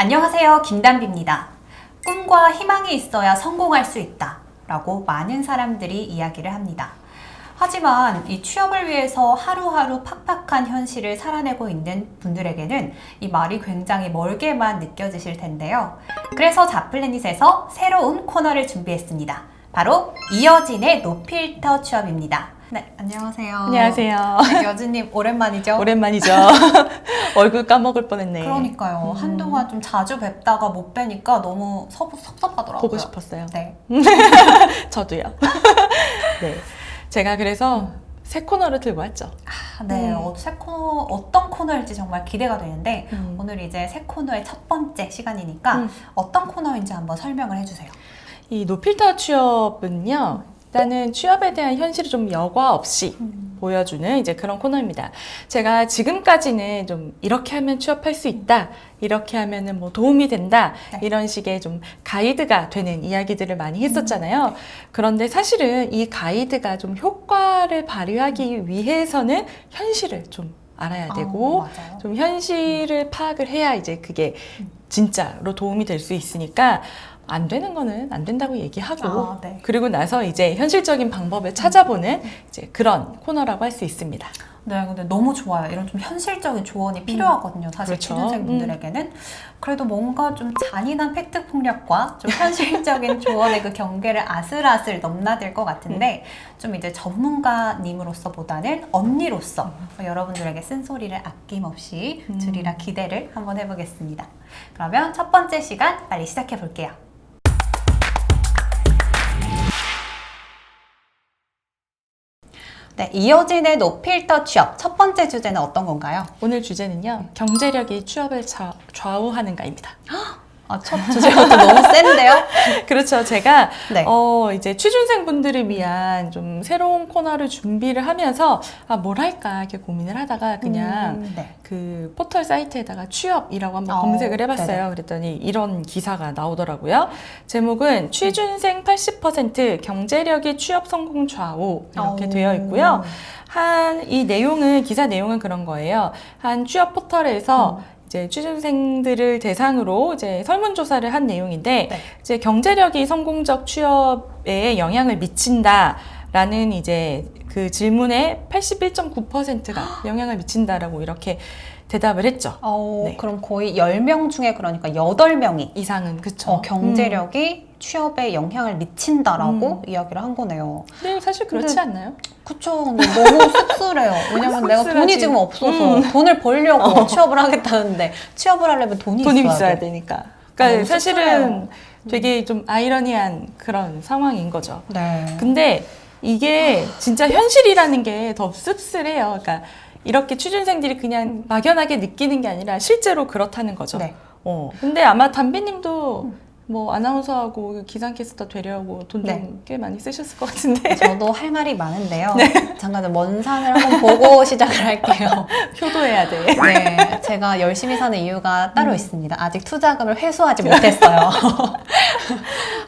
안녕하세요, 김담비입니다. 꿈과 희망이 있어야 성공할 수 있다 라고 많은 사람들이 이야기를 합니다. 하지만 이 취업을 위해서 하루하루 팍팍한 현실을 살아내고 있는 분들에게는 이 말이 굉장히 멀게만 느껴지실 텐데요. 그래서 자플래닛에서 새로운 코너를 준비했습니다. 바로 이여진의 노필터 취업입니다. 네, 안녕하세요. 안녕하세요. 네, 여진님 오랜만이죠? 오랜만이죠. 얼굴 까먹을 뻔했네. 그러니까요. 한동안 좀 자주 뵙다가 못 뵈니까 너무 섭섭하더라고요. 보고 싶었어요. 네. 저도요. 네. 제가 그래서 새 코너를 들고 왔죠. 네. 새 코너, 어떤 코너일지 정말 기대가 되는데 오늘 이제 새 코너의 첫 번째 시간이니까 어떤 코너인지 한번 설명을 해주세요. 이 노필터 취업은요. 일단은 취업에 대한 현실을 좀 여과 없이 보여주는 이제 그런 코너입니다. 제가 지금까지는 좀 이렇게 하면 취업할 수 있다, 이렇게 하면은 뭐 도움이 된다, 네. 이런 식의 좀 가이드가 되는 이야기들을 많이 했었잖아요. 그런데 사실은 이 가이드가 좀 효과를 발휘하기 위해서는 현실을 좀 알아야 되고, 맞아요. 좀 현실을 파악을 해야 이제 그게 진짜로 도움이 될 수 있으니까 안 되는 거는 안 된다고 얘기하고 네. 그리고 나서 이제 현실적인 방법을 찾아보는 이제 그런 코너라고 할 수 있습니다. 네, 근데 너무 좋아요. 이런 좀 현실적인 조언이 필요하거든요. 사실 그렇죠. 취준생분들에게는. 그래도 뭔가 좀 잔인한 팩트 폭력과 좀 현실적인 조언의 그 경계를 아슬아슬 넘나들 것 같은데 좀 이제 전문가님으로서보다는 언니로서 여러분들에게 쓴소리를 아낌없이 드리라 기대를 한번 해보겠습니다. 그러면 첫 번째 시간 빨리 시작해 볼게요. 네, 이여진의 노필터 취업 첫 번째 주제는 어떤 건가요? 오늘 주제는요, 경제력이 취업을 좌우하는가입니다. 첫 주제부터 너무 센데요? 그렇죠. 제가 네. 이제 취준생분들을 위한 좀 새로운 코너를 준비를 하면서 뭘 할까 이렇게 고민을 하다가 그냥 네. 그 포털 사이트에다가 취업이라고 한번 검색을 해봤어요. 네네. 그랬더니 이런 기사가 나오더라고요. 제목은 취준생 80% 경제력이 취업 성공 좌우 이렇게 되어 있고요. 이 내용은 기사 내용은 그런 거예요. 한 취업 포털에서 이제 취준생들을 대상으로 이제 설문조사를 한 내용인데, 네. 이제 경제력이 성공적 취업에 영향을 미친다라는 이제 그 질문에 81.9%가 영향을 미친다라고 이렇게 대답을 했죠. 네. 그럼 거의 10명 중에 그러니까 8명이 이상은 그쵸. 경제력이 취업에 영향을 미친다라고 이야기를 한 거네요. 네, 사실 그렇지 않나요? 그쵸. 근데 너무 씁쓸해요. 왜냐면 내가 돈이 씁쓸하지. 지금 없어서 돈을 벌려고 취업을 하겠다는데 취업을 하려면 돈이 있어야 돼. 되니까. 그러니까 너무 사실은 씁쓸해요. 되게 좀 아이러니한 그런 상황인 거죠. 네. 근데 이게 진짜 현실이라는 게 더 씁쓸해요. 그러니까 이렇게 취준생들이 그냥 막연하게 느끼는 게 아니라 실제로 그렇다는 거죠. 네. 근데 아마 담비님도 뭐 아나운서하고 기상캐스터 되려고 돈 좀 네. 꽤 많이 쓰셨을 것 같은데. 저도 할 말이 많은데요. 잠깐 먼 산을 한번 보고 시작을 할게요. 효도해야 돼. 네, 제가 열심히 사는 이유가 따로 있습니다. 아직 투자금을 회수하지 못했어요.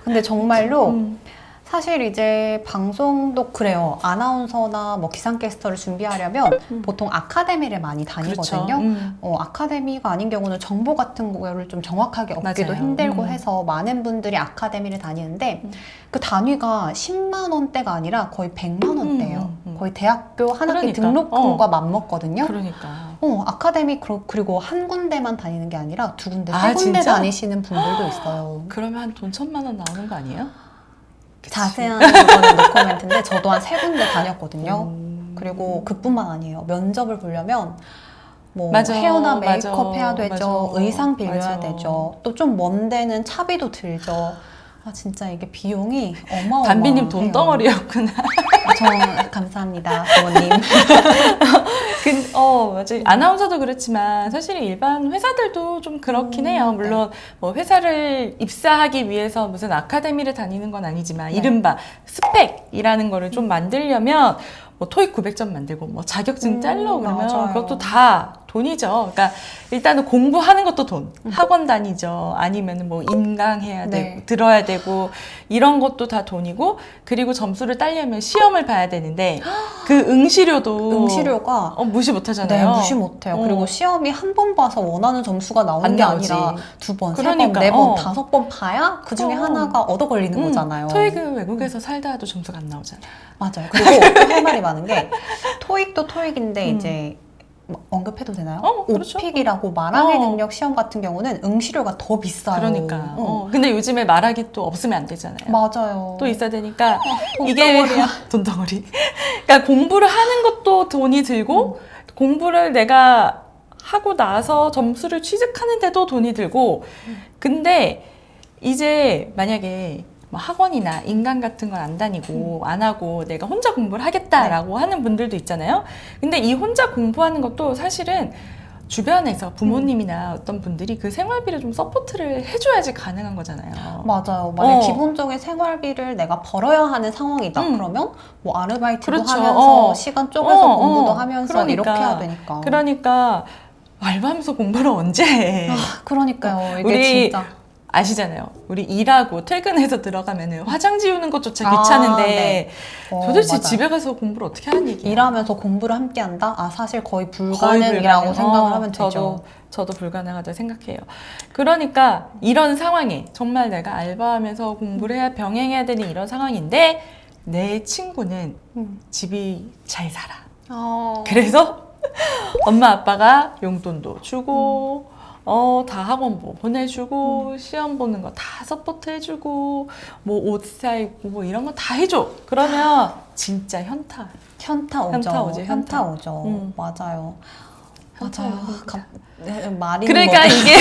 근데 정말로 사실 이제 방송도 그래요. 아나운서나 뭐 기상캐스터를 준비하려면 보통 아카데미를 많이 다니거든요. 그렇죠. 아카데미가 아닌 경우는 정보 같은 거를 좀 정확하게 얻기도 맞아요. 힘들고 해서 많은 분들이 아카데미를 다니는데 그 단위가 10만 원대가 아니라 거의 100만 원대예요. 거의 대학교 한 학기 그러니까. 등록금과 맞먹거든요. 그러니까. 아카데미 그리고 한 군데만 다니는 게 아니라 두 군데, 세 아, 군데 진짜? 다니시는 분들도 있어요. 그러면 한 돈 1,000만 원 나오는 거 아니에요? 자세한 그거는 노코멘트인데 저도 한 세 군데 다녔거든요. 그리고 그뿐만 아니에요. 면접을 보려면 뭐 맞아, 헤어나 메이크업 맞아, 해야 되죠. 맞아, 의상 빌려야 맞아. 되죠. 또 좀 먼 데는 차비도 들죠. 진짜 이게 비용이 어마어마해요. 담비님 돈덩어리였구나. 저 감사합니다, 부모님. 맞아요. 아나운서도 그렇지만 사실 일반 회사들도 좀 그렇긴 해요. 물론 뭐 회사를 입사하기 위해서 무슨 아카데미를 다니는 건 아니지만 이른바 스펙이라는 거를 좀 만들려면 뭐 토익 900점 만들고 뭐 자격증 짤러 그러면 맞아요. 그것도 다 돈이죠. 그러니까 일단은 공부하는 것도 돈. 학원 다니죠. 아니면 뭐 인강해야 되고 네. 들어야 되고 이런 것도 다 돈이고 그리고 점수를 따려면 시험을 봐야 되는데 그 응시료도 응시료가 무시 네, 못하잖아요. 무시 못해요. 어. 그리고 시험이 한 번 봐서 원하는 점수가 나오는 안 게 나오지. 아니라 두 번, 세 그러니까, 번, 네 번, 어. 5번 봐야 그 중에 하나가 얻어 걸리는 거잖아요. 토익은 외국에서 살다 와도 점수가 안 나오잖아요. 맞아요. 그리고 또 할 말이 많은 게 토익도 토익인데 이제 뭐 언급해도 되나요? 그렇죠. 오픽이라고 말하기 능력 시험 같은 경우는 응시료가 더 비싸요. 그러니까. 근데 요즘에 말하기 또 없으면 안 되잖아요. 맞아요. 또 있어야 되니까 돈덩어리야. 돈덩어리. 그러니까 공부를 하는 것도 돈이 들고 공부를 내가 하고 나서 점수를 취득하는데도 돈이 들고 근데 이제 만약에 뭐 학원이나 인강 같은 건 안 다니고 안 하고 내가 혼자 공부를 하겠다라고 하는 분들도 있잖아요. 근데 이 혼자 공부하는 것도 사실은 주변에서 부모님이나 어떤 분들이 그 생활비를 좀 서포트를 해줘야지 가능한 거잖아요. 맞아요. 만약 기본적인 생활비를 내가 벌어야 하는 상황이다. 그러면 뭐 아르바이트도 그렇죠. 하면서 시간 쪼개서 공부도 하면서 그러니까. 이렇게 해야 되니까. 그러니까 알바하면서 공부를 언제 해? 그러니까요. 이게 우리 진짜. 아시잖아요. 우리 일하고 퇴근해서 들어가면은 화장 지우는 것조차 귀찮은데 네. 도대체 맞아요. 집에 가서 공부를 어떻게 하는 얘기야? 일하면서 공부를 함께 한다? 아, 사실 거의 불가능이라고 생각을 하면 되죠. 저도 불가능하다 생각해요. 그러니까 이런 상황에 정말 내가 알바하면서 공부를 해야 병행해야 되는 이런 상황인데 내 친구는 집이 잘 살아. 그래서 엄마 아빠가 용돈도 주고 다 학원 뭐 보내주고 시험 보는 거 다 서포트 해주고 뭐 옷 사입고 뭐 이런 거 다 해줘. 그러면 진짜 현타. 현타 오죠. 현타 오지, 현타. 오죠. 맞아요. 맞아요. 말이 그러니까 이게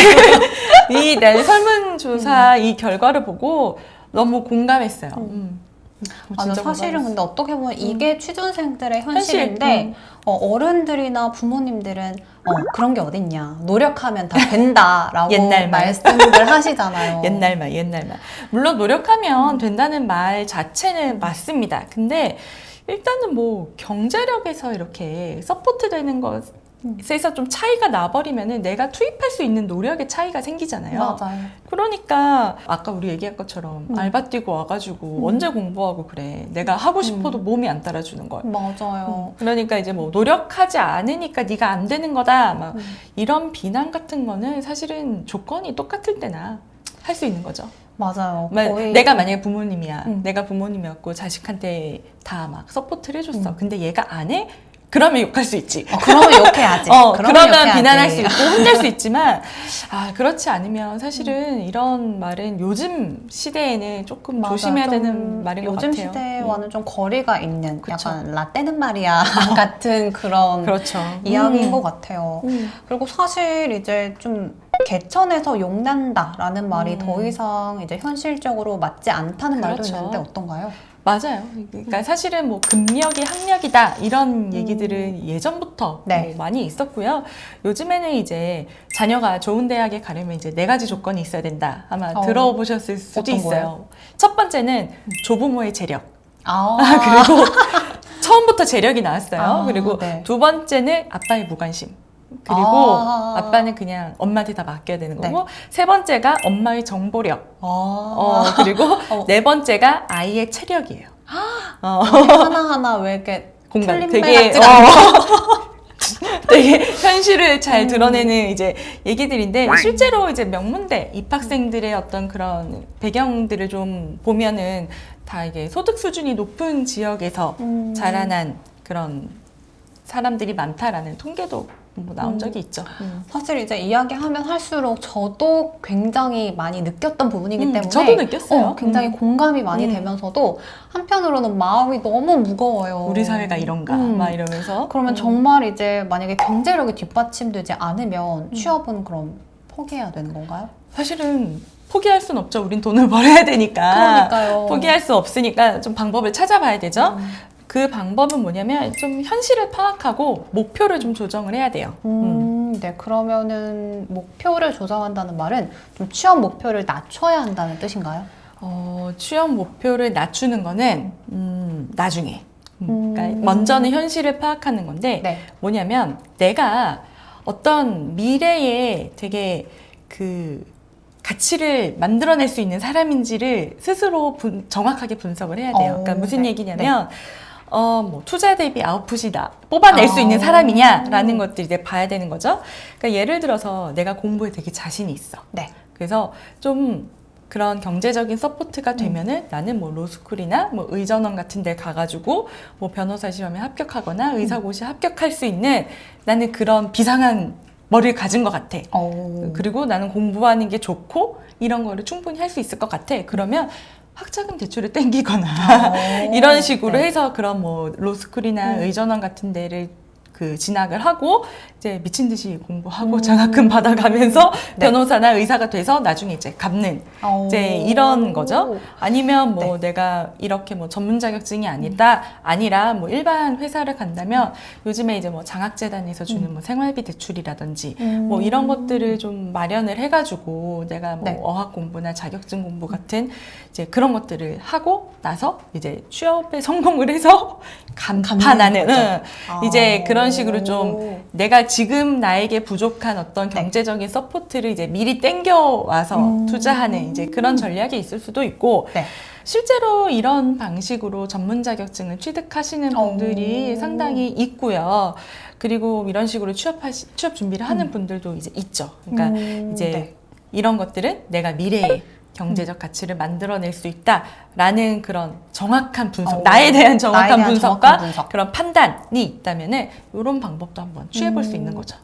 이 내 설문조사 이 결과를 보고 너무 공감했어요. 맞아. 진짜 사실은 공감했어. 근데 어떻게 보면 이게 취준생들의 현실인데 어른들이나 부모님들은 그런 게 어딨냐. 노력하면 다 된다라고 옛날 말. 말씀을 하시잖아요. 옛날 말. 물론 노력하면 된다는 말 자체는 맞습니다. 근데 일단은 뭐 경제력에서 이렇게 서포트 되는 것에서 좀 차이가 나버리면은 내가 투입할 수 있는 노력의 차이가 생기잖아요. 맞아요. 그러니까 아까 우리 얘기한 것처럼 알바 뛰고 와가지고 언제 공부하고 그래. 내가 하고 싶어도 몸이 안 따라주는 걸. 맞아요. 그러니까 이제 뭐 노력하지 않으니까 네가 안 되는 거다. 막 이런 비난 같은 거는 사실은 조건이 똑같을 때나 할 수 있는 거죠. 맞아요. 내가 만약에 부모님이야. 내가 부모님이었고 자식한테 다 막 서포트를 해줬어. 근데 얘가 안 해? 그러면 욕할 수 있지. 그러면 욕해야지. 그러면 비난할 수 있고 혼낼 수 있지만 그렇지 않으면 사실은 이런 말은 요즘 시대에는 조금 맞아, 조심해야 좀 되는 말인 것 같아요. 요즘 시대와는 좀 거리가 있는 그쵸. 약간 라떼는 말이야 같은 그런 그렇죠. 이야기인 것 같아요. 그리고 사실 이제 좀 개천에서 용난다라는 말이 더 이상 이제 현실적으로 맞지 않다는 말도 그렇죠. 있는데 어떤가요? 맞아요. 그러니까 사실은 뭐 금력이 학력이다 이런 얘기들은 예전부터 네. 뭐 많이 있었고요. 요즘에는 이제 자녀가 좋은 대학에 가려면 이제 4가지 조건이 있어야 된다. 아마 들어보셨을 수도 어떤 있어요. 거예요? 첫 번째는 조부모의 재력. 아, 그리고 처음부터 재력이 나왔어요. 그리고 네. 두 번째는 아빠의 무관심. 그리고 아빠는 그냥 엄마한테 다 맡겨야 되는 거고 세 번째가 엄마의 정보력. 그리고 네 번째가 아이의 체력이에요. 하나하나 왜 이렇게 공감 틀린 되게 말 같지가 않아요. 되게 현실을 잘 드러내는 이제 얘기들인데 실제로 이제 명문대 입학생들의 어떤 그런 배경들을 좀 보면은 다 이게 소득 수준이 높은 지역에서 자라난 그런 사람들이 많다라는 통계도 뭐 나온 적이 있죠. 사실 이제 이야기하면 할수록 저도 굉장히 많이 느꼈던 부분이기 때문에 저도 느꼈어요. 굉장히 공감이 많이 되면서도 한편으로는 마음이 너무 무거워요. 우리 사회가 이런가 막 이러면서 그러면 정말 이제 만약에 경제력이 뒷받침되지 않으면 취업은 그럼 포기해야 되는 건가요? 사실은 포기할 수는 없죠. 우린 돈을 벌어야 되니까. 그러니까요. 포기할 수 없으니까 좀 방법을 찾아봐야 되죠. 그 방법은 뭐냐면 좀 현실을 파악하고 목표를 좀 조정을 해야 돼요. 네, 그러면은 목표를 조정한다는 말은 좀 취업 목표를 낮춰야 한다는 뜻인가요? 취업 목표를 낮추는 거는 나중에. 그러니까 먼저는 현실을 파악하는 건데 네. 뭐냐면 내가 어떤 미래에 되게 그 가치를 만들어낼 수 있는 사람인지를 스스로 정확하게 분석을 해야 돼요. 그러니까 무슨 네. 얘기냐면 뭐 투자 대비 아웃풋이다 뽑아낼 수 있는 사람이냐라는 것들 이제 봐야 되는 거죠. 그러니까 예를 들어서 내가 공부에 되게 자신이 있어. 네. 그래서 좀 그런 경제적인 서포트가 되면은 나는 뭐 로스쿨이나 뭐 의전원 같은 데 가가지고 뭐 변호사 시험에 합격하거나 의사고시에 합격할 수 있는 나는 그런 비상한 머리를 가진 것 같아. 그리고 나는 공부하는 게 좋고 이런 거를 충분히 할 수 있을 것 같아. 그러면 학자금 대출을 땡기거나 이런 식으로 네. 해서 그런 뭐 로스쿨이나 의전원 같은 데를 그 진학을 하고 이제 미친 듯이 공부하고 장학금 받아가면서 네. 변호사나 의사가 돼서 나중에 이제 갚는 이제 이런 거죠. 아니면 뭐 내가 이렇게 뭐 전문 자격증이 아니라 뭐 일반 회사를 간다면 요즘에 이제 뭐 장학재단에서 주는 뭐 생활비 대출이라든지 뭐 이런 것들을 좀 마련을 해가지고 내가 뭐 네. 어학 공부나 자격증 공부 같은 이제 그런 것들을 하고 나서 이제 취업에 성공을 해서 간판하는 이제 그런 식으로 좀 내가 지금 나에게 부족한 어떤 경제적인 서포트를 이제 미리 땡겨와서 투자하는 이제 그런 전략이 있을 수도 있고 네. 실제로 이런 방식으로 전문 자격증을 취득하시는 분들이 상당히 있고요. 그리고 이런 식으로 취업 준비를 하는 분들도 이제 있죠. 그러니까 이제 네. 이런 것들은 내가 미래에 경제적 가치를 만들어낼 수 있다라는 그런 정확한 분석, 나에 대한 정확한 분석과 그런 판단이 있다면은 이런 방법도 한번 취해볼 수 있는 거죠.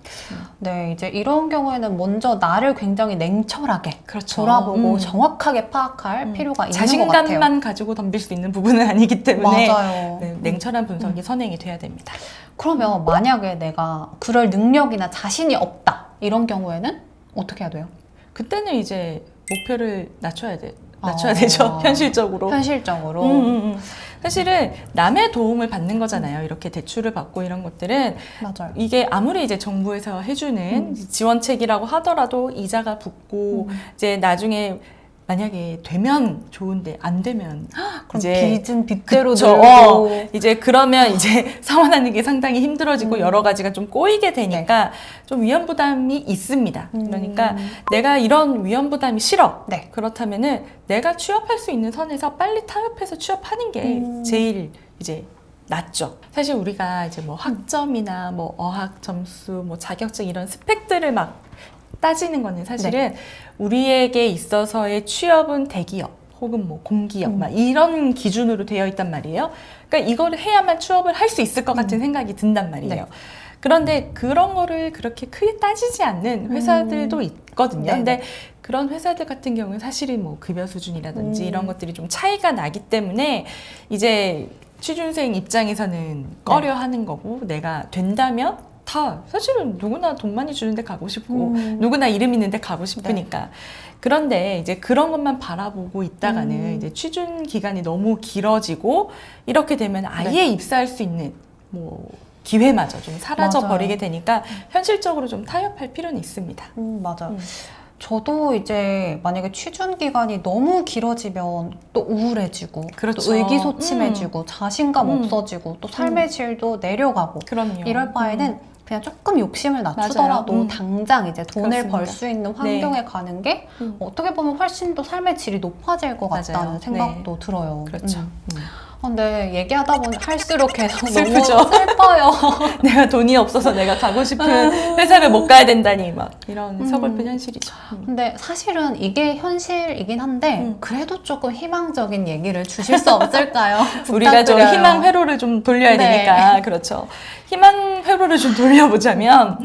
네, 이제 이런 경우에는 먼저 나를 굉장히 냉철하게 그렇죠. 돌아보고 정확하게 파악할 필요가 있는 것 같아요. 자신감만 가지고 덤빌 수 있는 부분은 아니기 때문에 맞아요. 네, 냉철한 분석이 선행이 돼야 됩니다. 그러면 만약에 내가 그럴 능력이나 자신이 없다 이런 경우에는 어떻게 해야 돼요? 그때는 이제 목표를 낮춰야 되죠. 현실적으로. 현실적으로. 사실은 남의 도움을 받는 거잖아요. 이렇게 대출을 받고 이런 것들은 맞아요. 이게 아무리 이제 정부에서 해주는 지원책이라고 하더라도 이자가 붙고 이제 나중에 만약에 되면 좋은데 안 되면 그럼 이제 빚은 빚대로 그쵸. 늘고 이제 그러면 이제 상환하는 게 상당히 힘들어지고 여러 가지가 좀 꼬이게 되니까 좀 위험 부담이 있습니다. 그러니까 내가 이런 위험 부담이 싫어. 네. 그렇다면은 내가 취업할 수 있는 선에서 빨리 타협해서 취업하는 게 제일 이제 낫죠. 사실 우리가 이제 뭐 학점이나 뭐 어학 점수, 뭐 자격증 이런 스펙들을 막 따지는 거는 사실은 우리에게 있어서의 취업은 대기업 혹은 뭐 공기업 막 이런 기준으로 되어 있단 말이에요. 그러니까 이거를 해야만 취업을 할 수 있을 것 같은 생각이 든단 말이에요. 네. 그런데 그런 거를 그렇게 크게 따지지 않는 회사들도 있거든요. 네네. 근데 그런 회사들 같은 경우는 사실은 뭐 급여 수준이라든지 이런 것들이 좀 차이가 나기 때문에 이제 취준생 입장에서는 꺼려 하는 거고 내가 된다면 다 사실은 누구나 돈 많이 주는데 가고 싶고 누구나 이름 있는데 가고 싶으니까 그런데 이제 그런 것만 바라보고 있다가는 이제 취준 기간이 너무 길어지고 이렇게 되면 아예 입사할 수 있는 뭐 기회마저 좀 사라져 맞아요. 버리게 되니까 현실적으로 좀 타협할 필요는 있습니다. 맞아요. 저도 이제 만약에 취준 기간이 너무 길어지면 또 우울해지고 그렇죠. 또 의기소침해지고 자신감 없어지고 또 삶의 질도 내려가고 그럼요. 이럴 바에는 그냥 조금 욕심을 낮추더라도 맞아요. 당장 이제 돈을 그렇습니다. 벌 수 있는 환경에 가는 게 어떻게 보면 훨씬 더 삶의 질이 높아질 것 맞아요. 같다는 생각도 들어요. 그렇죠. 근데 얘기하다 보니 할수록 계속 슬프죠. 너무 슬퍼요. 내가 돈이 없어서 내가 가고 싶은 회사를 못 가야 된다니 막 이런 서글픈 현실이죠. 근데 사실은 이게 현실이긴 한데 그래도 조금 희망적인 얘기를 주실 수 없을까요? 우리가 좀 부탁드려요. 희망 회로를 좀 돌려야 네. 되니까 그렇죠. 희망 회로를 좀 돌려보자면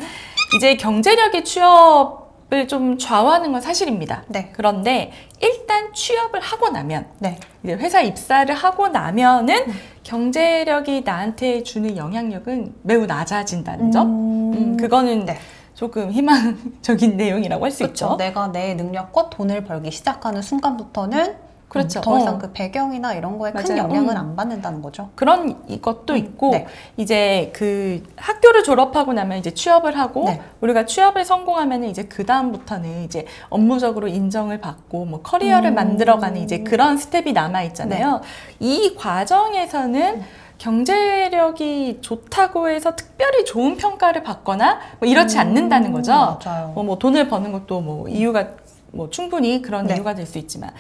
이제 경제력이 취업을 좀 좌우하는 건 사실입니다. 네. 그런데 일단 취업을 하고 나면 네. 이제 회사 입사를 하고 나면은 경제력이 나한테 주는 영향력은 매우 낮아진다는 점. 그거는 네. 조금 희망적인 내용이라고 할 수 그렇죠. 있죠. 내가 내 능력과 돈을 벌기 시작하는 순간부터는 그렇죠. 더 이상 그 배경이나 이런 거에 큰 맞아요. 영향을 안 받는다는 거죠. 그런 것도 있고 네. 이제 그 학교를 졸업하고 나면 이제 취업을 하고 네. 우리가 취업을 성공하면은 이제 그 다음부터는 이제 업무적으로 인정을 받고 뭐 커리어를 만들어가는 이제 그런 스텝이 남아 있잖아요. 이 과정에서는 경제력이 좋다고 해서 특별히 좋은 평가를 받거나 뭐 이렇지 않는다는 거죠. 맞아요. 뭐 돈을 버는 것도 뭐 이유가 뭐 충분히 그런 네. 이유가 될 수 있지만,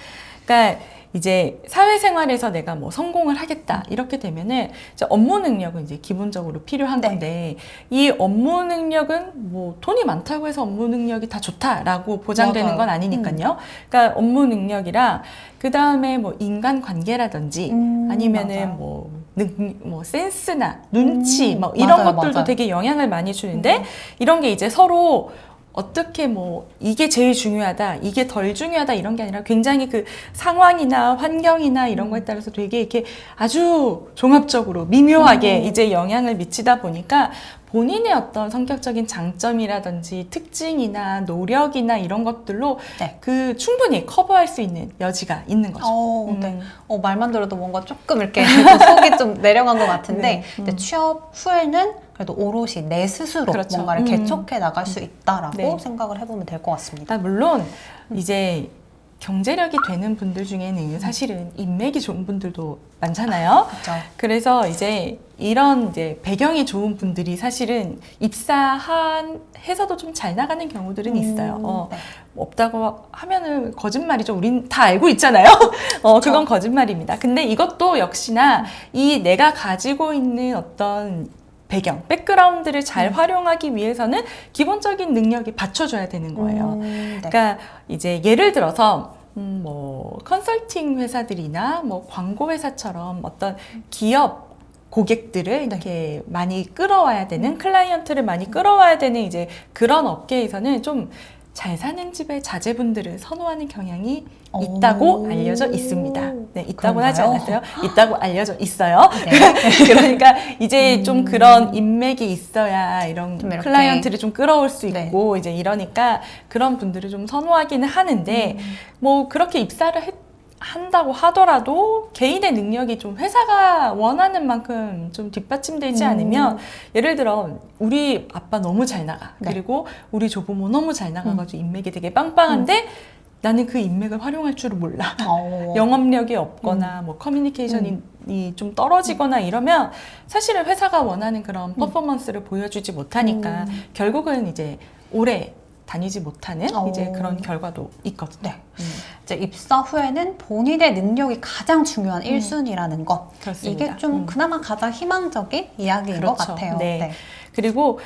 그러니까 이제 사회생활에서 내가 뭐 성공을 하겠다 이렇게 되면은 이제 업무 능력은 이제 기본적으로 필요한 네. 건데, 이 업무 능력은 뭐 돈이 많다고 해서 업무 능력이 다 좋다라고 보장되는 맞아요. 건 아니니까요. 그러니까 업무 능력이랑 그 다음에 뭐 인간 관계라든지 아니면은 맞아요. 뭐 센스나 눈치 뭐 이런 맞아요, 것들도 맞아요. 되게 영향을 많이 주는데, 이런 게 이제 서로 어떻게 뭐 이게 제일 중요하다, 이게 덜 중요하다 이런 게 아니라 굉장히 그 상황이나 환경이나 이런 거에 따라서 되게 이렇게 아주 종합적으로 미묘하게 이제 영향을 미치다 보니까 본인의 어떤 성격적인 장점이라든지 특징이나 노력이나 이런 것들로 네. 그 충분히 커버할 수 있는 여지가 있는 거죠. 네. 말만 들어도 뭔가 조금 이렇게 속이 좀 내려간 것 같은데, 네. 근데 취업 후에는 그래도 오롯이 내 스스로 그렇죠. 뭔가를 개척해 나갈 수 있다라고 네. 생각을 해보면 될 것 같습니다. 물론 이제 경제력이 되는 분들 중에는 사실은 인맥이 좋은 분들도 많잖아요. 그렇죠. 그래서 이제 이런 이제 배경이 좋은 분들이 사실은 입사해서도 좀 잘 나가는 경우들은 있어요. 네. 없다고 하면은 거짓말이죠. 우린 다 알고 있잖아요. 그건 거짓말입니다. 근데 이것도 역시나 이 내가 가지고 있는 어떤 배경, 백그라운드를 잘 활용하기 위해서는 기본적인 능력이 받쳐줘야 되는 거예요. 네. 그러니까 이제 예를 들어서 뭐 컨설팅 회사들이나 뭐 광고 회사처럼 어떤 기업 고객들을 이렇게 많이 끌어와야 되는, 클라이언트를 많이 끌어와야 되는 이제 그런 업계에서는 좀 잘 사는 집의 자제분들을 선호하는 경향이 있다고 알려져 있습니다. 네, 있다고 하지 그런가요? 않았어요. 있다고 알려져 있어요. 네. 그러니까 이제 좀 그런 인맥이 있어야 이런 좀 이렇게. 클라이언트를 좀 끌어올 수 네. 있고 이제 이러니까 그런 분들을 좀 선호하기는 하는데, 뭐 그렇게 입사를 한다고 하더라도 개인의 능력이 좀 회사가 원하는 만큼 좀 뒷받침되지 않으면, 예를 들어 우리 아빠 너무 잘 나가, 네. 그리고 우리 조부모 너무 잘 나가가지고 인맥이 되게 빵빵한데 나는 그 인맥을 활용할 줄을 몰라. 영업력이 없거나 뭐 커뮤니케이션이 좀 떨어지거나 이러면 사실은 회사가 원하는 그런 퍼포먼스를 보여주지 못하니까 결국은 이제 오래 다니지 못하는 이제 그런 결과도 있거든요. 네. 이제 입사 후에는 본인의 능력이 가장 중요한 1순위라는 것. 그렇습니다. 이게 좀 그나마 가장 희망적인 이야기인 것 그렇죠. 같아요. 네. 그리고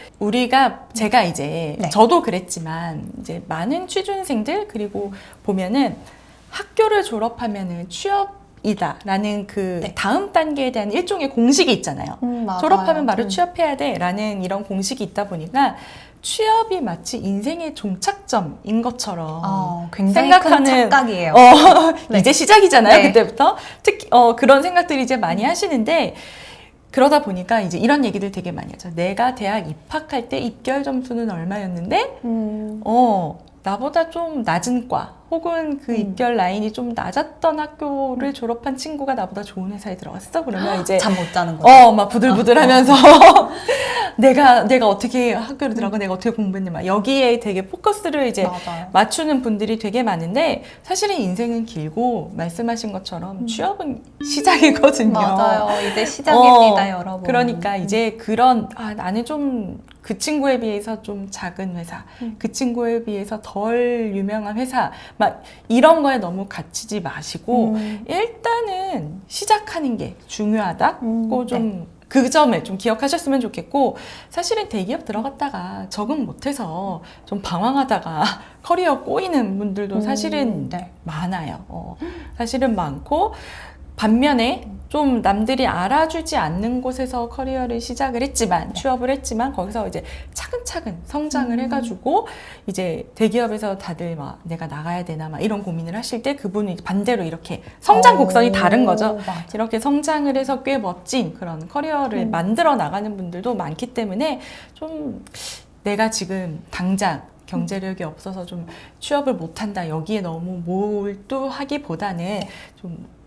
제가 이제 네. 저도 그랬지만 이제 많은 취준생들, 그리고 보면은 학교를 졸업하면은 취업이다라는 그 네. 다음 단계에 대한 일종의 공식이 있잖아요. 맞아요. 졸업하면 바로 취업해야 돼라는 이런 공식이 있다 보니까 취업이 마치 인생의 종착점인 것처럼 굉장히 생각하는 큰 착각이에요. 네. 이제 시작이잖아요. 네. 그때부터 특히 그런 생각들이 이제 많이 하시는데, 그러다 보니까 이제 이런 얘기들 되게 많이 하죠. 내가 대학 입학할 때 입결 점수는 얼마였는데 나보다 좀 낮은 과 혹은 그 입결 라인이 좀 낮았던 학교를 졸업한 친구가 나보다 좋은 회사에 들어갔어? 그러면 이제 잠 못 자는 거죠. 막 부들부들하면서 내가 어떻게 학교를 들어가, 내가 어떻게 공부했냐, 막 여기에 되게 포커스를 이제 맞아요. 맞추는 분들이 되게 많은데, 사실은 인생은 길고 말씀하신 것처럼 취업은 시작이거든요. 맞아요. 이제 시작입니다, 여러분. 그러니까 이제 그런 나는 좀 그 친구에 비해서 좀 작은 회사, 그 친구에 비해서 덜 유명한 회사, 막 이런 거에 너무 갇히지 마시고 일단은 시작하는 게 중요하다고 좀 그 점을 좀 기억하셨으면 좋겠고, 사실은 대기업 들어갔다가 적응 못해서 좀 방황하다가 커리어 꼬이는 분들도 사실은 많아요. 사실은 많고, 반면에 좀 남들이 알아주지 않는 곳에서 커리어를 시작을 했지만, 취업을 했지만, 거기서 이제 차근차근 성장을 해가지고, 이제 대기업에서 다들 막 내가 나가야 되나 막 이런 고민을 하실 때, 그분이 반대로 이렇게 성장 곡선이 다른 거죠. 맞아. 이렇게 성장을 해서 꽤 멋진 그런 커리어를 만들어 나가는 분들도 많기 때문에, 좀 내가 지금 당장 경제력이 없어서 좀 취업을 못한다, 여기에 너무 몰두하기보다는 좀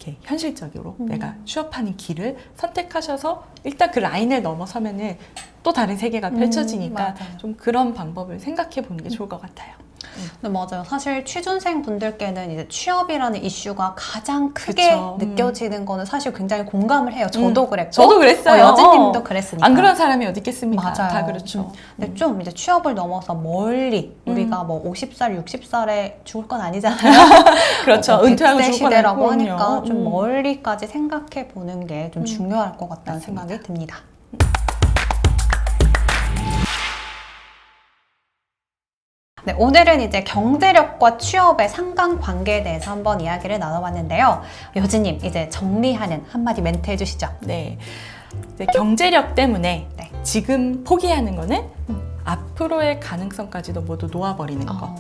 이렇게 현실적으로 내가 취업하는 길을 선택하셔서 일단 그 라인을 넘어서면은 또 다른 세계가 펼쳐지니까 맞아요. 좀 그런 방법을 생각해 보는 게 좋을 것 같아요. 네, 맞아요. 사실 취준생 분들께는 이제 취업이라는 이슈가 가장 크게 그쵸. 느껴지는 거는 사실 굉장히 공감을 해요. 저도 그랬고. 저도 그랬어요. 여진님도 그랬으니까. 안 그런 사람이 어디 있겠습니까? 맞아요. 다 그렇죠. 근데 좀 이제 취업을 넘어서 멀리 우리가 뭐 50살, 60살에 죽을 건 아니잖아요. 그렇죠. 은퇴하고 죽을 건 시대라고 아니고, 하니까 그럼요. 좀 멀리까지 생각해 보는 게 좀 중요할 것 같다는 맞습니다. 생각이 듭니다. 네, 오늘은 이제 경제력과 취업의 상관관계에 대해서 한번 이야기를 나눠봤는데요. 여진님, 이제 정리하는 한마디 멘트 해주시죠. 네. 이제 경제력 때문에 네. 지금 포기하는 거는 앞으로의 가능성까지도 모두 놓아버리는 거.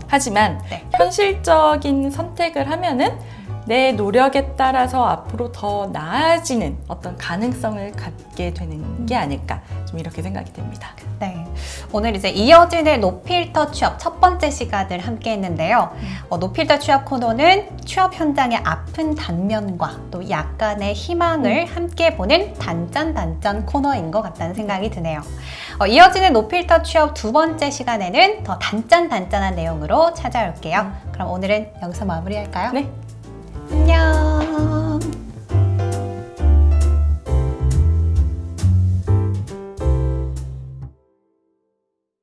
하지만 네. 현실적인 선택을 하면은 내 노력에 따라서 앞으로 더 나아지는 어떤 가능성을 갖게 되는 게 아닐까, 좀 이렇게 생각이 됩니다. 네, 오늘 이제 이어진의 노필터 취업 첫 번째 시간을 함께 했는데요. 노필터 취업 코너는 취업 현장의 아픈 단면과 또 약간의 희망을 함께 보는 단짠 코너인 것 같다는 생각이 드네요. 이어진의 노필터 취업 두 번째 시간에는 더 단짠한 내용으로 찾아올게요. 그럼 오늘은 여기서 마무리할까요? 네. 안녕.